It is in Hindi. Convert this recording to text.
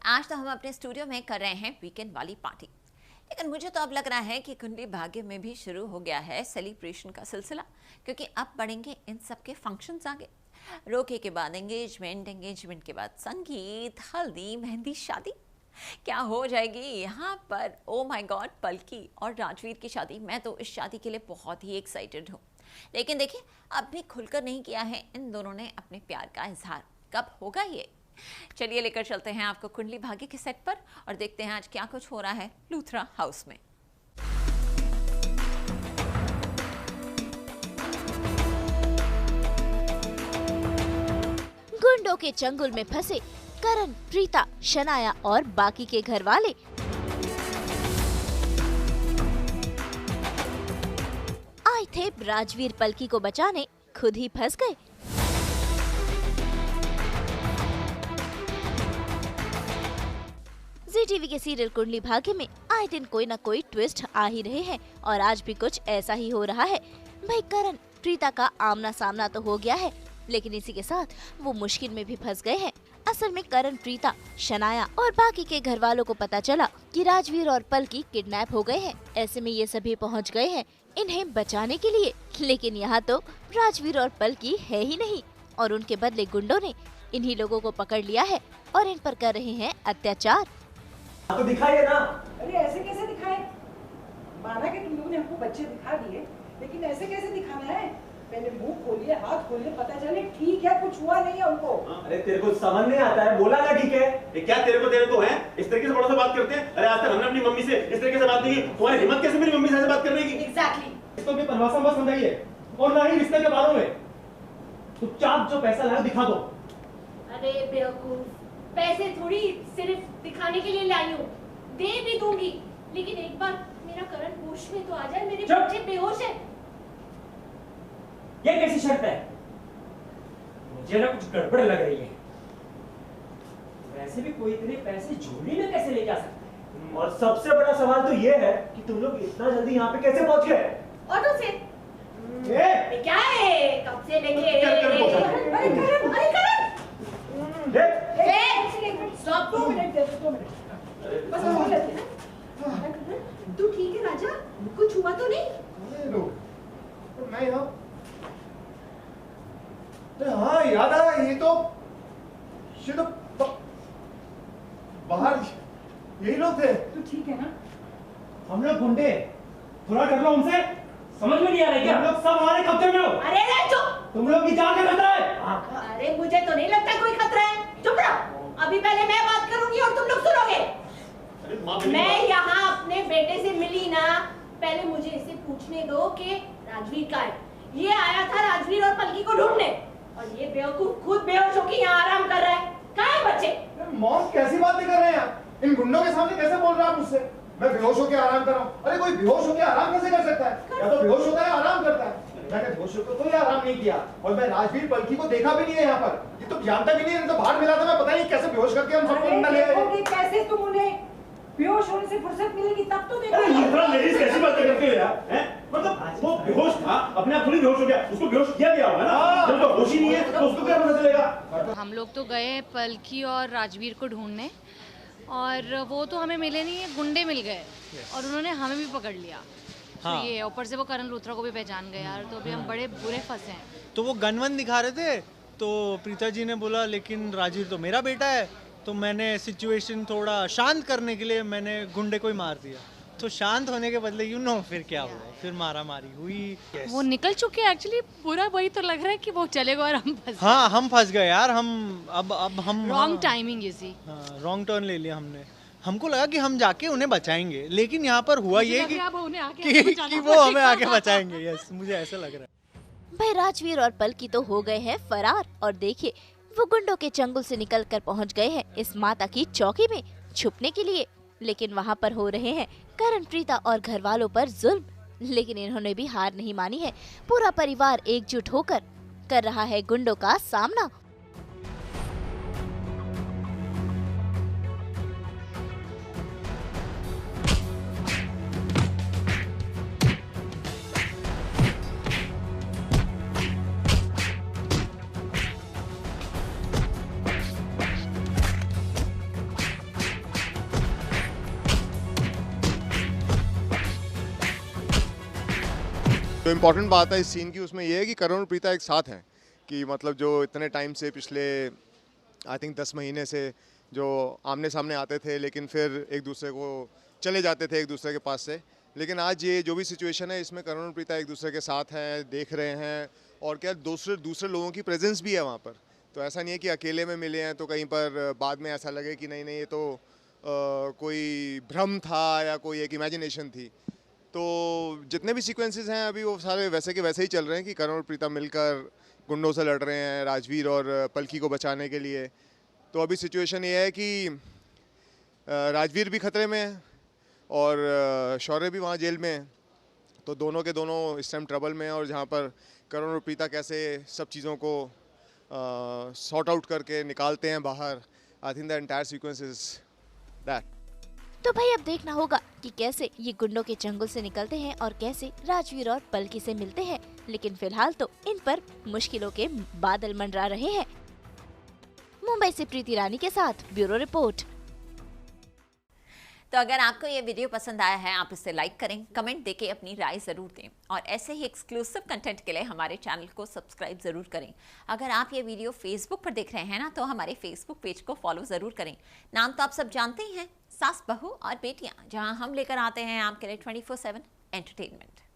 आज तो हम अपने स्टूडियो में कर रहे हैं वीकेंड वाली पार्टी, लेकिन मुझे तो अब लग रहा है कि कुंडली भाग्य में भी शुरू हो गया है सेलिब्रेशन का सिलसिला, क्योंकि अब बढ़ेंगे इन सब के फंक्शंस आगे। रोके के बाद एंगेजमेंट, एंगेजमेंट के बाद संगीत, हल्दी, मेहंदी, शादी। क्या हो जाएगी यहाँ पर। ओ माय गॉड, पलकी और राजवीर की शादी। मैं तो इस शादी के लिए बहुत ही एक्साइटेड हूँ, लेकिन देखिए अब भी खुलकर नहीं किया है इन दोनों ने अपने प्यार का इजहार। कब होगा ये? चलिए लेकर चलते हैं आपको कुंडली भाग्य के सेट पर और देखते हैं आज क्या कुछ हो रहा है लूथरा हाउस में। गुंडों के चंगुल में फंसे करण, प्रीता, शनाया और बाकी के घर वाले। आए थे राजवीर पलकी को बचाने, खुद ही फंस गए। जी टीवी के सीरियल कुंडली भाग्य में आए दिन कोई न कोई ट्विस्ट आ ही रहे हैं और आज भी कुछ ऐसा ही हो रहा है। भाई करण प्रीता का आमना सामना तो हो गया है, लेकिन इसी के साथ वो मुश्किल में भी फंस गए हैं। असल में करण, प्रीता, शनाया और बाकी के घर वालों को पता चला कि राजवीर और पलकी किडनैप हो गए हैं। ऐसे में ये सभी पहुंच गए हैं इन्हें बचाने के लिए, लेकिन यहाँ तो राजवीर और पलकी है ही नहीं और उनके बदले गुंडों ने इन्हीं लोगों को पकड़ लिया है और इन पर कर रहे हैं अत्याचार। तो दिखाइए ना। अरे ऐसे कैसे दिखाए? माना कि तुम लोगों ने हमको बच्चे दिखा दिए, लेकिन ऐसे कैसे दिखाना है? पहले मुंह खोलिए, हाथ खोलिए, पता चले ठीक है, कुछ हुआ नहीं है उनको। अरे तेरे को समझ नहीं आता है, बोला ना ठीक है। ये क्या तेरे को है? इस तरीके से बड़ों से बात करते हैं? अरे आज तक हमने अपनी मम्मी से इस तरीके से बात नहीं की, तुम्हारी हिम्मत कैसे मेरी मम्मी से ऐसे बात करने की? एग्जैक्टली। इसको भी परवासा मत समझाइए और ना ही रिश्ते के बारे में। चुपचाप जो पैसा लाया दिखा दो। अरे बेवकूफ, पैसे थोड़ी सिर्फ दिखाने के लिए लाई हूँ, दे भी दूंगी, लेकिन एक बार मेरा करण होश में तो आ जाए। मेरे बच्चे बेहोश है। ये कैसी शर्त है? मुझे ना कुछ गड़बड़ लग रही है। वैसे भी कोई इतने पैसे झोली में कैसे ले जा सकता है? और सबसे बड़ा सवाल तो ये है कि तुम लोग इतना जल्दी यहाँ पे कैसे पहुंच गए? ऑटो से। ये क्या है? कब से लेके अरे करण, स्टॉप। 2 मिनट, बस हो लेते हैं। तू ठीक है राजा? कुछ हुआ तो नहीं? मैं यहाँ। हाँ याद आया, ये तो बाहर यही लोग थे। तू ठीक है ना? हम लोग गुंडे, थोड़ा डर लो हमसे। समझ में नहीं आ रहा क्या? हम लोग सब हमारे कब्जे में हो। अरे चुप। तुम लोग की जान का खतरा है। अरे मुझे तो नहीं लगता कोई खतरा है। चुप रहो। अभी पहले मैं बात करूंगी और तुम लोग सुनोगे। मैं यहाँ अपने बेटे से मिली ना, पहले मुझे इसे पूछने दो कि राजवीर का है। ये आया था राजवीर और पलकी को ढूंढने, और ये बेवकूफ खुद बेहोश होकर यहाँ आराम कर रहा है। कहाँ है बच्चे? मॉम कैसी बातें कर रहे हैं आप? इन गुंडों के सामने कैसे बोल रहे हैं आप मुझसे? मैं बेहोश होकर आराम कर रहा हूँ। अरे कोई बेहोश होकर आराम कैसे कर सकता है? या तो बेहोश होता है आराम करता है। मैंने बेहोश होकर कोई आराम नहीं किया, और मैं राजवीर पलकी को देखा भी नहीं है यहाँ पर। ये तो जानता भी नहीं है, तो बाहर मिला था। मैं पता नहीं कैसे बेहोश करके हम सबको अंदर ले आए। कैसे तुम उन्हें बेहोश होने से फुर्सत मिलेगी तब तो देखो। लेडीज कैसी बातें करते हैं यार? मतलब वो बेहोश था, अपने आप थोड़ी बेहोश हो गया, उसको बेहोश किया गया होगा ना। जब तो होश ही नहीं है तो उसको क्या पता चलेगा? हम लोग तो गए पलकी और राजवीर को ढूंढने, और वो तो हमें मिले नहीं है, गुंडे मिल गए और उन्होंने हमें भी पकड़ लिया। हाँ। तो ये ऊपर से वो करण लूथरा को भी पहचान गए यार, तो अभी हम बड़े बुरे फंसे हैं। तो वो गनवन दिखा रहे थे, तो प्रीता जी ने बोला लेकिन राजवीर तो मेरा बेटा है, तो मैंने सिचुएशन थोड़ा शांत करने के लिए मैंने गुंडे को ही मार दिया। तो शांत होने के बदले फिर क्या हुआ, फिर मारा मारी हुई। वो निकल चुके हैं एक्चुअली। पूरा वही तो लग रहा है कि वो चले गए और हम फंस। हाँ, हम फंस गए यार। हम अब हम रॉन्ग टाइमिंग इसी। हाँ, रॉन्ग टर्न ले लिया हमने। हमको लगा कि हम जाके उन्हें बचाएंगे, लेकिन यहाँ पर हुआ ये कि वो हमें आके बचाएंगे। यस, मुझे ऐसा लग रहा है। भाई राजवीर और पलकी तो हो गए हैं फरार, और देखिए वो गुंडों के चंगुल से निकलकर पहुंच गए हैं इस माता की चौकी में छुपने के लिए, लेकिन वहां पर हो रहे हैं करण, प्रीता और घर वालों पर जुल्म। लेकिन इन्होंने भी हार नहीं मानी है। पूरा परिवार एकजुट होकर कर रहा है गुंडों का सामना। जो इम्पोर्टेंट बात है इस सीन की उसमें ये है कि करण और प्रीता एक साथ हैं, कि मतलब जो इतने टाइम से पिछले आई थिंक 10 महीने से जो आमने सामने आते थे लेकिन फिर एक दूसरे को चले जाते थे एक दूसरे के पास से, लेकिन आज ये जो भी सिचुएशन है इसमें करण और प्रीता एक दूसरे के साथ हैं, देख रहे हैं, और क्या दूसरे लोगों की प्रेजेंस भी है वहाँ पर। तो ऐसा नहीं है कि अकेले में मिले हैं तो कहीं पर बाद में ऐसा लगे कि नहीं ये तो कोई भ्रम था या कोई एक इमेजिनेशन थी। तो जितने भी सीक्वेंसेस हैं अभी वो सारे वैसे के वैसे ही चल रहे हैं कि करण और प्रीता मिलकर गुंडों से लड़ रहे हैं राजवीर और पलकी को बचाने के लिए। तो अभी सिचुएशन ये है कि राजवीर भी खतरे में है और शौर्य भी वहाँ जेल में है, तो दोनों के दोनों इस टाइम ट्रबल में हैं। और जहाँ पर करण और प्रीता कैसे सब चीज़ों को सॉर्ट आउट करके निकालते हैं बाहर, I think the entire sequence is that. तो भाई अब देखना होगा कि कैसे ये गुंडों के चंगुल से निकलते हैं और कैसे राजवीर और पलकी से मिलते हैं, लेकिन फिलहाल तो इन पर मुश्किलों के बादल मंडरा रहे हैं। मुंबई से प्रीति रानी के साथ ब्यूरो रिपोर्ट। तो अगर आपको ये वीडियो पसंद आया है आप इसे लाइक करें, कमेंट देके अपनी राय ज़रूर दें और ऐसे ही एक्सक्लूसिव कंटेंट के लिए हमारे चैनल को सब्सक्राइब ज़रूर करें। अगर आप ये वीडियो फेसबुक पर देख रहे हैं ना, तो हमारे फेसबुक पेज को फॉलो ज़रूर करें। नाम तो आप सब जानते ही हैं, सास बहू और बेटियां, जहां हम लेकर आते हैं आपके लिए 24/7 एंटरटेनमेंट।